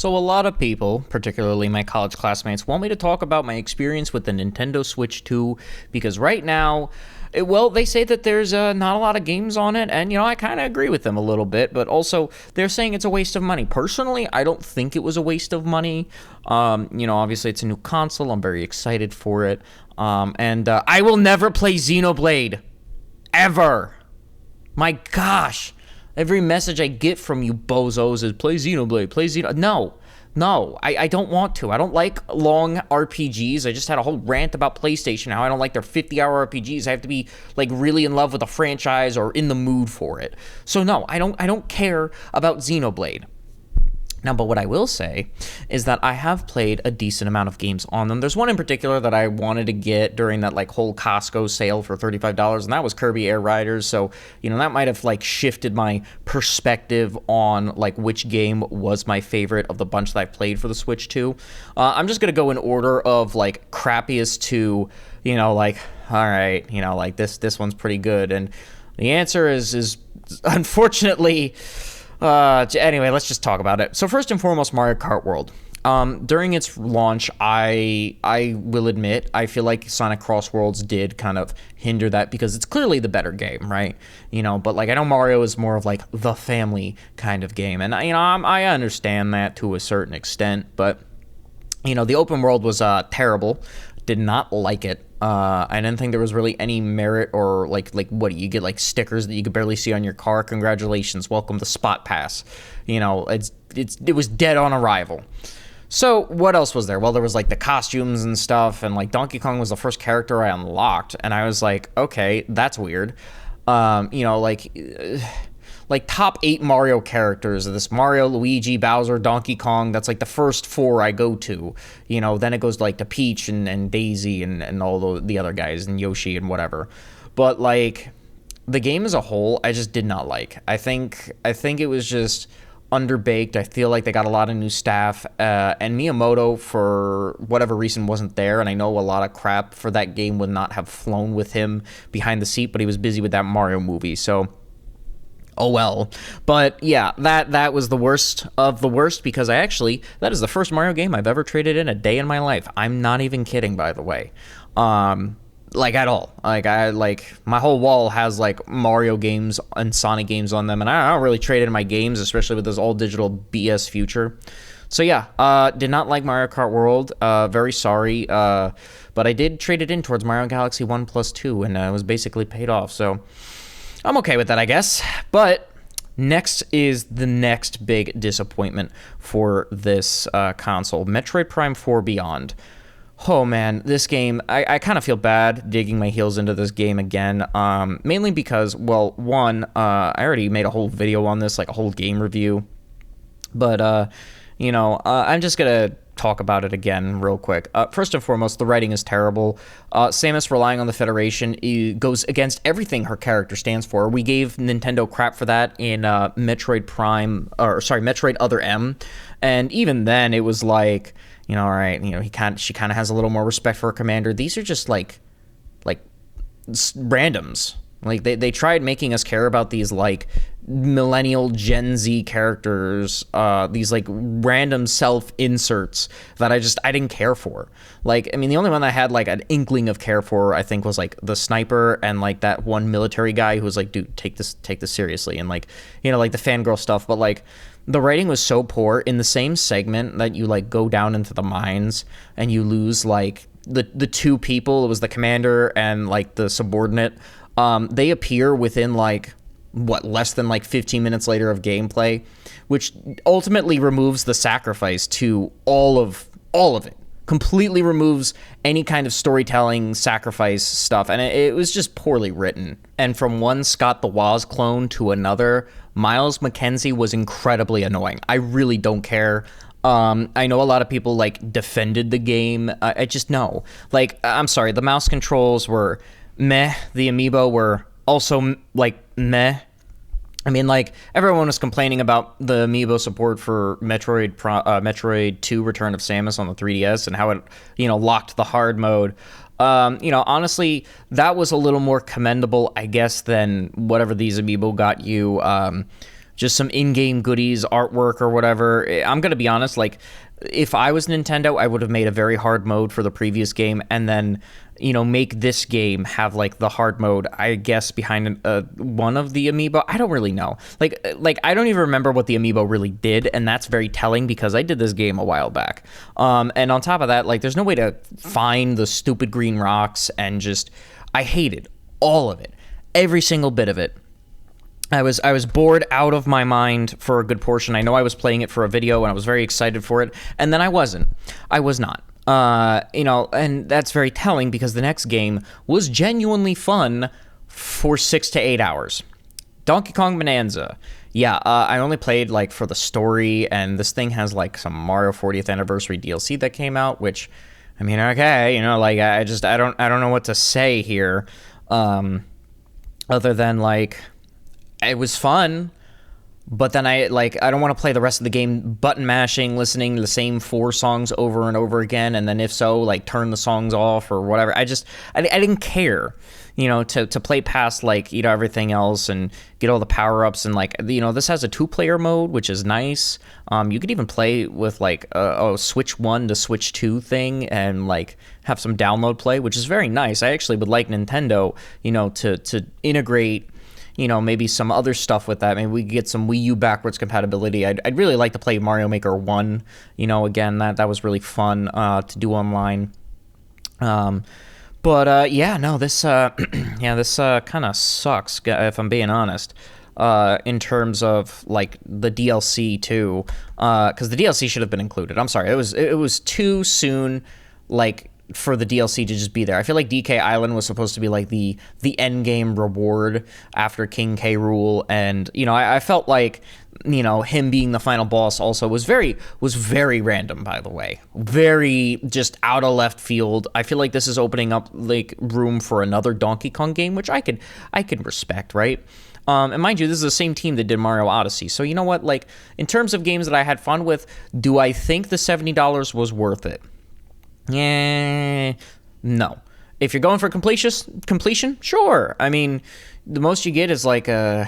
So a lot of people, particularly my college classmates, want me to talk about my experience with the Nintendo Switch 2 because right now, they say that there's not a lot of games on it, and I kind of agree with them a little bit, but also they're saying it's a waste of money. Personally, I don't think it was a waste of money. Obviously it's a new console. I'm very excited for it, and I will never play Xenoblade ever. My gosh. Every message I get from you bozos is play Xenoblade, play Xenoblade. No, I don't want to. I don't like long RPGs. I just had a whole rant about PlayStation, how I don't like their 50-hour RPGs. I have to be like really in love with a franchise or in the mood for it. So no, I don't care about Xenoblade. Now, but what I will say is that I have played a decent amount of games on them. There's one in particular that I wanted to get during that whole Costco sale for $35, and that was Kirby Air Riders. So, that might have shifted my perspective on which game was my favorite of the bunch that I played for the Switch 2. I'm just gonna go in order of crappiest to, all right, this one's pretty good, and the answer is unfortunately. Anyway, let's just talk about it. So first and foremost, Mario Kart World. During its launch, I will admit, I feel like Sonic Cross Worlds did kind of hinder that because it's clearly the better game, right? But I know Mario is more of the family kind of game, and I understand that to a certain extent, but the open world was terrible. Did not like it. I didn't think there was really any merit or what you get stickers that you could barely see on your car. Congratulations, welcome to Spot Pass. It was dead on arrival. So what else was there? Well, there was the costumes and stuff, and Donkey Kong was the first character I unlocked, and I was like, okay, that's weird. Top 8 Mario characters. This Mario, Luigi, Bowser, Donkey Kong. That's the first 4 I go to. Then it goes to Peach and Daisy and all the other guys and Yoshi and whatever. But the game as a whole, I just did not like. I think it was just underbaked. I feel like they got a lot of new staff, and Miyamoto, for whatever reason, wasn't there. And I know a lot of crap for that game would not have flown with him behind the seat, but he was busy with that Mario movie. So. Oh well. But yeah, that was the worst of the worst because that is the first Mario game I've ever traded in a day in my life. I'm not even kidding, by the way. At all. My whole wall has Mario games and Sonic games on them, and I don't really trade in my games, especially with this all digital BS future. So yeah, did not like Mario Kart World. Very sorry. But I did trade it in towards Mario Galaxy 1 plus 2, and it was basically paid off. So I'm okay with that, I guess. But next is the next big disappointment for this console, Metroid Prime 4 Beyond. Oh man, this game, I kind of feel bad digging my heels into this game again, mainly because, well, one, I already made a whole video on this, a whole game review, but, I'm just gonna talk about it again real quick. First and foremost, the writing is terrible. Samus relying on the Federation goes against everything her character stands for. We gave Nintendo crap for that in Metroid Other M, and even then it was all right, she kind of has a little more respect for her commander. These are just randoms. They tried making us care about these millennial Gen Z characters, these random self inserts that I didn't care for. The only one that I had an inkling of care for, I think, was the sniper and that one military guy who was dude, take this seriously, and the fangirl stuff. But the writing was so poor. In the same segment that you go down into the mines and you lose the two people, it was the commander and the subordinate. They appear within less than 15 minutes later of gameplay, which ultimately removes the sacrifice to all of it. Completely removes any kind of storytelling sacrifice stuff, and it was just poorly written. And from one Scott the Woz clone to another, Miles McKenzie was incredibly annoying. I really don't care. I know a lot of people defended the game. I just know. I'm sorry, the mouse controls were meh. The amiibo were also meh. Everyone was complaining about the amiibo support for Metroid 2 Return of Samus on the 3DS and how it, locked the hard mode. Honestly, that was a little more commendable, I guess, than whatever these amiibo got you just some in-game goodies, artwork or whatever. I'm gonna be honest, like if I was Nintendo, I would have made a very hard mode for the previous game, and then make this game have like the hard mode, I guess, behind one of the amiibo. I don't really know. Like I don't even remember what the amiibo really did, and that's very telling because I did this game a while back. And on top of that, like there's no way to find the stupid green rocks, and just I hated all of it, every single bit of it. I was bored out of my mind for a good portion. I know I was playing it for a video, and I was very excited for it, and then I wasn't. I was not. And that's very telling because the next game was genuinely fun for 6 to 8 hours. Donkey Kong Bonanza. Yeah, I only played like for the story, and this thing has like some Mario 40th Anniversary DLC that came out, which, I mean, okay, like I don't know what to say here, other than like it was fun. But then I don't want to play the rest of the game button mashing, listening to the same 4 songs over and over again, and then if so, like turn the songs off or whatever. I didn't care, to play past like everything else and get all the power ups, and like this has a 2-player mode, which is nice. You could even play with like a Switch 1 to Switch 2 thing and like have some download play, which is very nice. I actually would like Nintendo, to integrate maybe some other stuff with that. Maybe we could get some Wii U backwards compatibility. I'd really like to play Mario Maker 1. Again, that was really fun to do online. This kind of sucks, if I'm being honest, in terms of like the DLC too, because the DLC should have been included. I'm sorry, it was too soon, like, for the DLC to just be there. I feel like DK Island was supposed to be like the end game reward after King K. Rool, and I felt like him being the final boss also was very random, by the way, very just out of left field. I feel like this is opening up like room for another Donkey Kong game, which I can respect, right? And mind you, this is the same team that did Mario Odyssey. So you know what, like in terms of games that I had fun with, do I think the $70 was worth it? Yeah, no. If you're going for completion, sure. I mean, the most you get is like a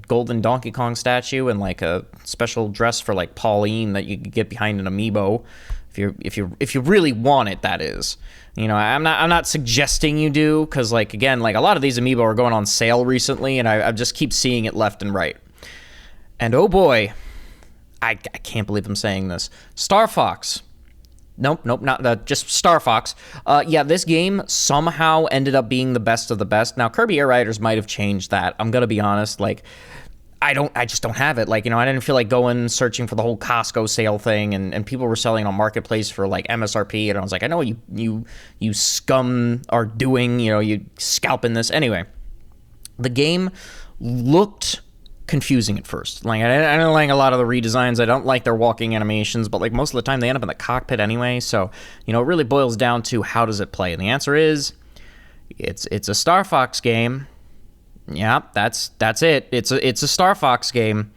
golden Donkey Kong statue and like a special dress for like Pauline that you could get behind an amiibo, if you really want it. That is, I'm not suggesting you do, because like again, like a lot of these amiibo are going on sale recently, and I just keep seeing it left and right. And oh boy, I can't believe I'm saying this. Star Fox. Nope, not just Star Fox. This game somehow ended up being the best of the best. Now, Kirby Air Riders might have changed that. I'm gonna be honest. Like, I just don't have it. Like, I didn't feel like going searching for the whole Costco sale thing, and people were selling on Marketplace for like MSRP, and I was like, I know what you scum are doing. You scalping this anyway. The game looked confusing at first. Like I don't like a lot of the redesigns. I don't like their walking animations, but like most of the time they end up in the cockpit anyway. So it really boils down to how does it play, and the answer is it's a Star Fox game. Yeah, that's it. It's a Star Fox game.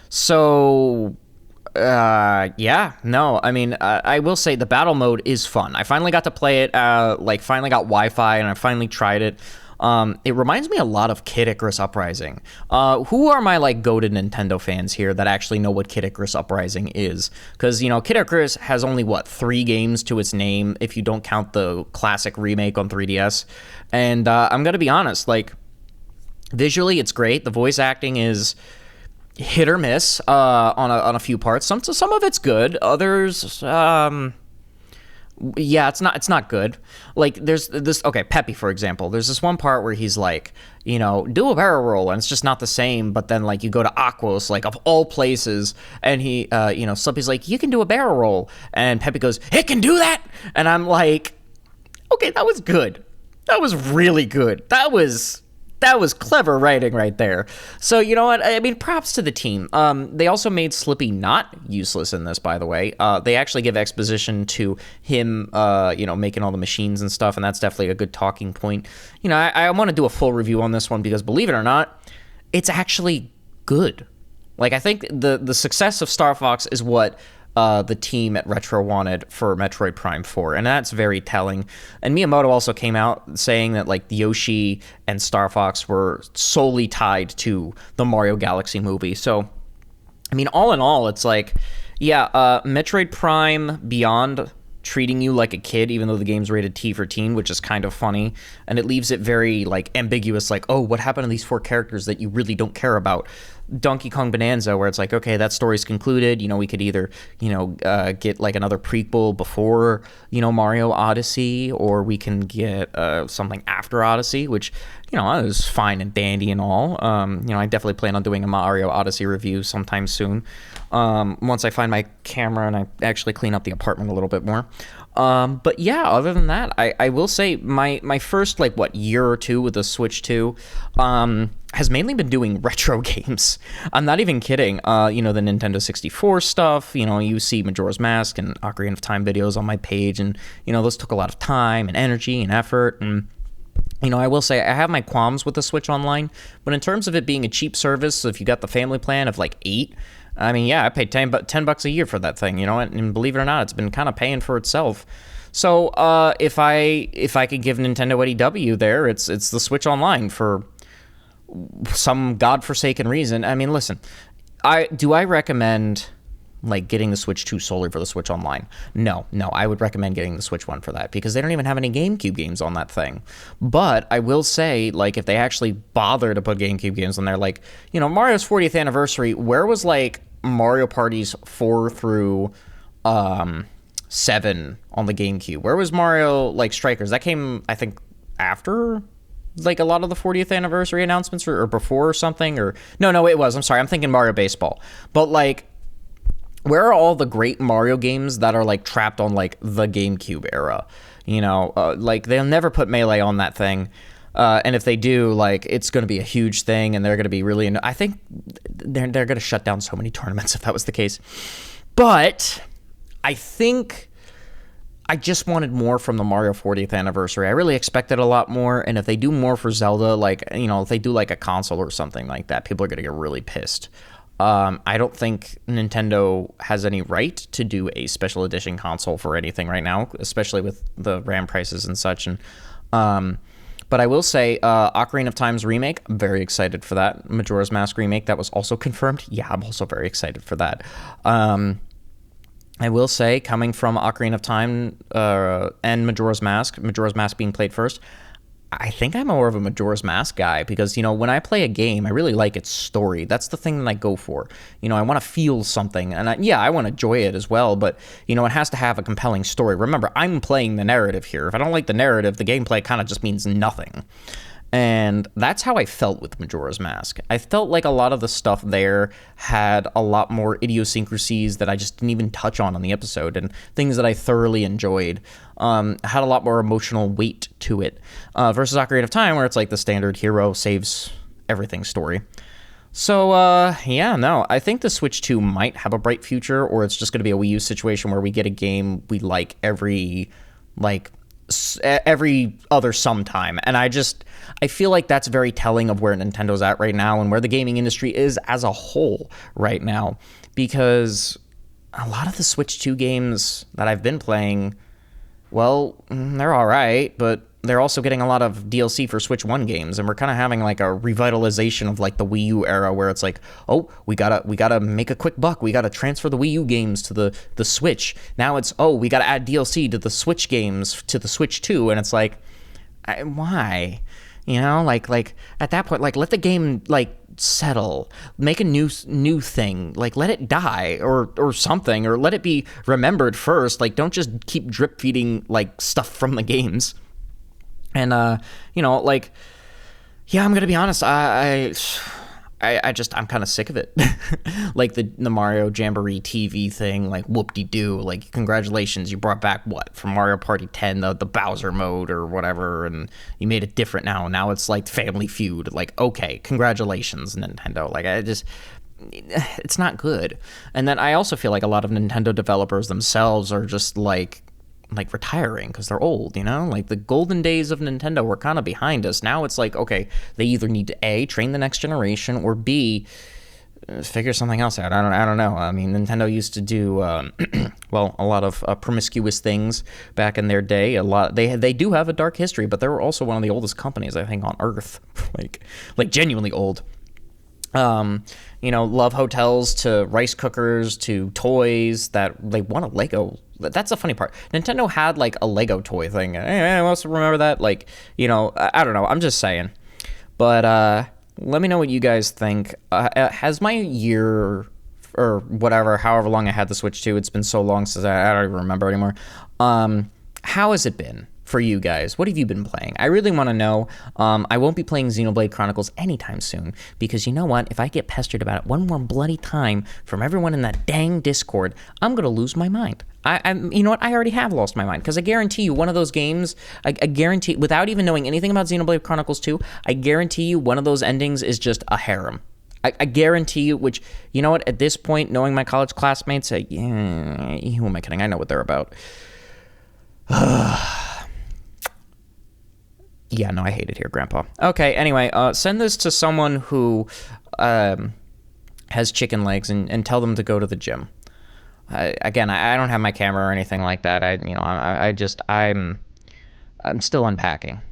So I mean, I will say the battle mode is fun. I finally got to play it. Finally got Wi-Fi, and I finally tried it. It reminds me a lot of Kid Icarus Uprising. Who are my like goated Nintendo fans here that actually know what Kid Icarus Uprising is? Because Kid Icarus has only 3 games to its name if you don't count the classic remake on 3DS. And I'm gonna be honest, like visually it's great. The voice acting is hit or miss on a few parts. Some of it's good. Others. Yeah, it's not good. Like there's this, okay, Peppy for example. There's this one part where he's like, do a barrel roll, and it's just not the same. But then like you go to Aquos, like of all places, and he, Slippy's like, you can do a barrel roll, and Peppy goes, it can do that, and I'm like, okay, that was good. That was really good. That was clever writing right there. So, you know what? I mean, props to the team. They also made Slippy not useless in this, by the way. They actually give exposition to him, making all the machines and stuff, and that's definitely a good talking point. I want to do a full review on this one because, believe it or not, it's actually good. Like, I think the success of Star Fox is what the team at Retro wanted for Metroid Prime 4, and that's very telling. And Miyamoto also came out saying that like Yoshi and Star Fox were solely tied to the Mario Galaxy movie. So, I mean, all in all, it's like, yeah, Metroid Prime Beyond treating you like a kid, even though the game's rated T for teen, which is kind of funny, and it leaves it very like ambiguous, like, oh, what happened to these four characters that you really don't care about? Donkey Kong Bonanza, where it's like, okay, that story's concluded, we could either get like another prequel before Mario Odyssey, or we can get something after Odyssey, which is fine and dandy and all. I definitely plan on doing a Mario Odyssey review sometime soon, once I find my camera and I actually clean up the apartment a little bit more. But yeah, other than that, I will say my first year or two with the Switch 2 has mainly been doing retro games. I'm not even kidding. The Nintendo 64 stuff, you see Majora's Mask and Ocarina of Time videos on my page, and those took a lot of time and energy and effort. And I will say I have my qualms with the Switch Online, but in terms of it being a cheap service, so if you got the family plan of like 8, I mean, yeah, I paid $10 a year for that thing, and believe it or not, it's been kind of paying for itself. So if I could give Nintendo any W there, it's the Switch Online for some godforsaken reason. I mean, listen, I recommend getting the Switch 2 solely for the Switch Online? No, I would recommend getting the Switch 1 for that, because they don't even have any GameCube games on that thing. But I will say, if they actually bother to put GameCube games on there, Mario's 40th anniversary, where was Mario Parties 4 through 7 on the GameCube? Where was Mario Strikers? That came, I think, after a lot of the 40th anniversary announcements, or before or something, or no, it was. I'm sorry, I'm thinking Mario Baseball. But where are all the great Mario games that are trapped on the GameCube era? They'll never put Melee on that thing. And if they do, it's going to be a huge thing, and they're going to be really. I think they're going to shut down so many tournaments if that was the case. But I think I just wanted more from the Mario 40th anniversary. I really expected a lot more, and if they do more for Zelda, if they do a console or something like that, people are going to get really pissed. I don't think Nintendo has any right to do a special edition console for anything right now, especially with the RAM prices and such. And but I will say, Ocarina of Time's remake, I'm very excited for that. Majora's Mask remake, that was also confirmed. Yeah, I'm also very excited for that. I will say, coming from Ocarina of Time and Majora's Mask being played first, I think I'm more of a Majora's Mask guy, because, when I play a game, I really like its story. That's the thing that I go for. I want to feel something, and I want to enjoy it as well, but, it has to have a compelling story. Remember, I'm playing the narrative here. If I don't like the narrative, the gameplay kind of just means nothing. And that's how I felt with Majora's Mask. I felt like a lot of the stuff there had a lot more idiosyncrasies that I just didn't even touch on the episode, and things that I thoroughly enjoyed. Had a lot more emotional weight to it, versus Ocarina of Time, where it's the standard hero saves everything story. So, I think the Switch 2 might have a bright future, or it's just going to be a Wii U situation where we get a game we like every other sometime. And I feel like that's very telling of where Nintendo's at right now, and where the gaming industry is as a whole right now, because a lot of the Switch 2 games that I've been playing, well, they're all right, but they're also getting a lot of DLC for Switch 1 games, and we're kind of having a revitalization of the Wii U era, where it's oh, we gotta make a quick buck, we gotta transfer the Wii U games to the Switch. Now it's, oh, we gotta add DLC to the Switch games to the Switch 2, and it's why? At that point, let the game settle, make a new thing, let it die or something, or let it be remembered first. Don't just keep drip feeding stuff from the games. And yeah, I'm gonna be honest, I'm kind of sick of it. The Mario Jamboree TV thing, whoop-de-doo, congratulations, you brought back what from Mario Party 10, the Bowser mode or whatever, and you made it different now it's Family Feud. Okay, congratulations, Nintendo. It's not good. And then I also feel a lot of Nintendo developers themselves are just retiring because they're old, the golden days of Nintendo were kind of behind us. Now it's okay, they either need to A, train the next generation, or B, figure something else out. I don't know. I mean, Nintendo used to do well, a lot of promiscuous things back in their day. A lot they do have a dark history, but they were also one of the oldest companies I think on Earth, like genuinely old. Um, love hotels to rice cookers to toys that they want a Lego. That's the funny part. Nintendo had like a Lego toy thing. Anyone else remember that? Like, I don't know. I'm just saying. But let me know what you guys think. Has my year or whatever, however long I had the Switch 2, it's been so long since I don't even remember anymore. How has it been for you guys? What have you been playing? I really want to know. I won't be playing Xenoblade Chronicles anytime soon because you know what? If I get pestered about it one more bloody time from everyone in that dang Discord, I'm gonna lose my mind. You know what? I already have lost my mind because I guarantee you one of those games. I guarantee, without even knowing anything about Xenoblade Chronicles 2, I guarantee you one of those endings is just a harem. I guarantee you, which, you know what, at this point, knowing my college classmates, who am I kidding? I know what they're about. Yeah, no, I hate it here, Grandpa. Okay, anyway, send this to someone who has chicken legs and tell them to go to the gym. Again, I don't have my camera or anything like that. I'm still unpacking.